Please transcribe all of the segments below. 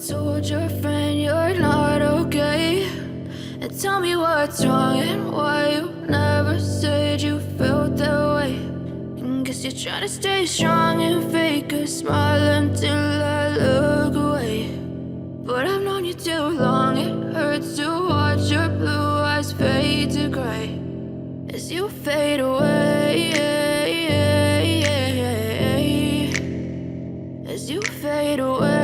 told your friend you're not okay? And tell me what's wrong and why you never said you felt that way. And guess you're trying to stay strong and fake a smile until I look away. But I've known you too long, it hurts to watch your blue eyes fade to gray as you fade away, as you fade away.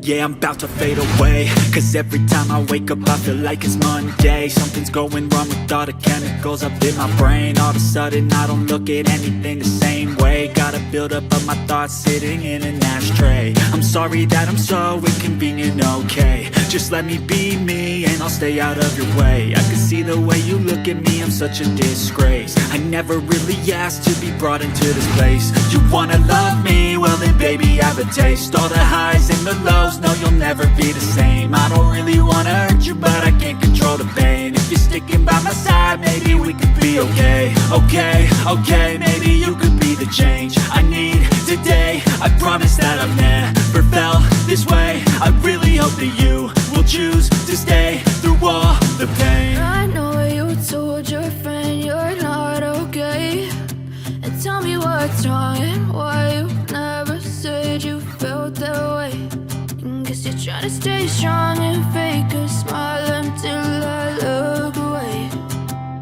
Yeah, I'm about to fade away, cause every time I wake up I feel like it's Monday. Something's going wrong with all the chemicals up in my brain. All of a sudden I don't look at anything the same way. Got a buildup of my thoughts sitting in an ashtray. I'm sorry that I'm so inconvenient, okay? Just let me be me and I'll stay out of your way. I can see the way you look at me, I'm such a disgrace. I never really asked to be brought into this place. You wanna love me? Well then baby I have a taste. All the highs and the lows, no you'll never be the same. I don't really wanna hurt you but I can't control the pain. If you're sticking by my side maybe we could be okay. Okay, maybe you could be the change I need today. I promise that I've never felt this way. I really hope that you will choose to stay through all the pain. I know you told your friend you're not okay. And tell me what's wrong and why you never said you felt that way. And guess you're trying to stay strong and fake a smile until I look away.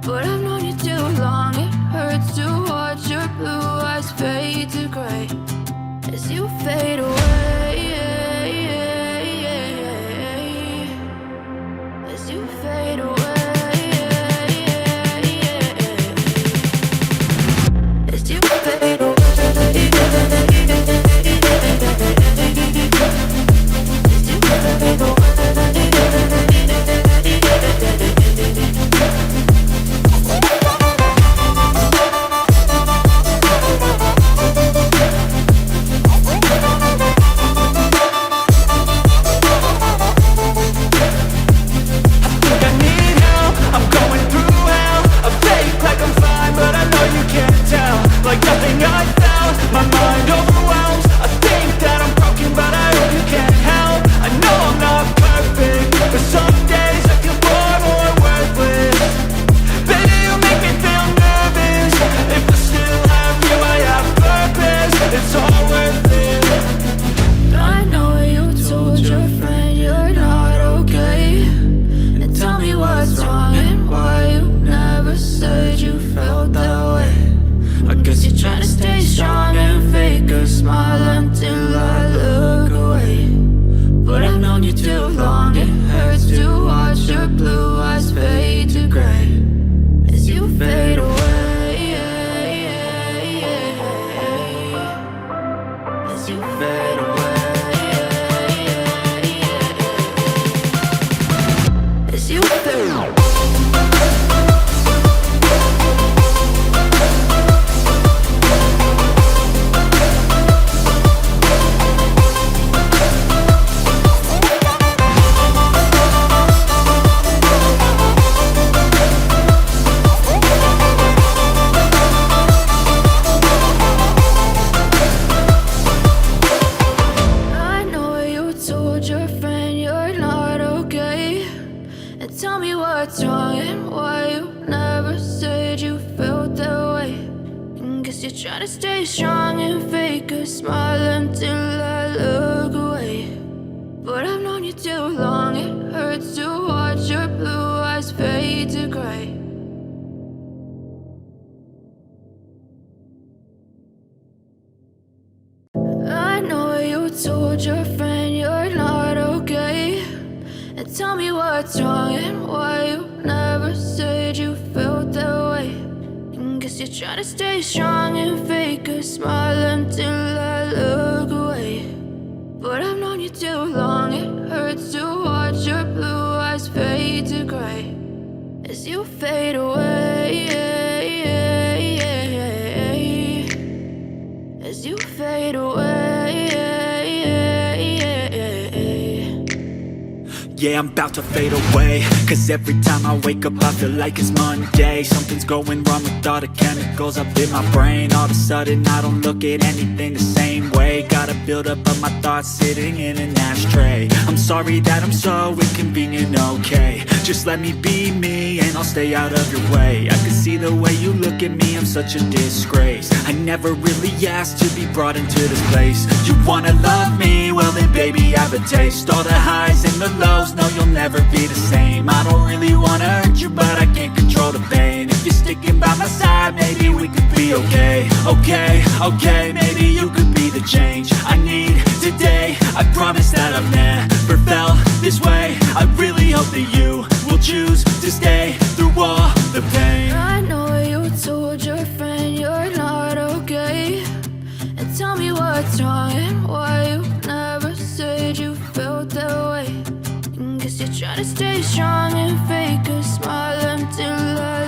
But I've known you too long, it hurts to watch your blue eyes fade to gray as you fade away, as you fade away, as you fade away. Yeah, I'm about to fade away, cause every time I wake up I feel like it's Monday. Something's going wrong with all the chemicals up in my brain. All of a sudden I don't look at anything the same way. Gotta build up of my thoughts sitting in an ashtray. I'm sorry that I'm so inconvenient, okay. Just let me be me and I'll stay out of your way. I can see the way you look at me, I'm such a disgrace. I never really asked to be brought into this place. You wanna love me? Well then baby, have a taste. All the highs and the lows, no you'll never be the same. I don't really wanna hurt you, but I can't control the pain. If you're sticking by my side, maybe we could be okay. Okay, maybe you could be the change I need today. I promise that I've never felt this way. I really hope that you will choose to stay through all the pain. I know you told your friend you're not okay, and tell me what's wrong and why you never said you felt that way. Guess you're trying to stay strong and fake a smile until I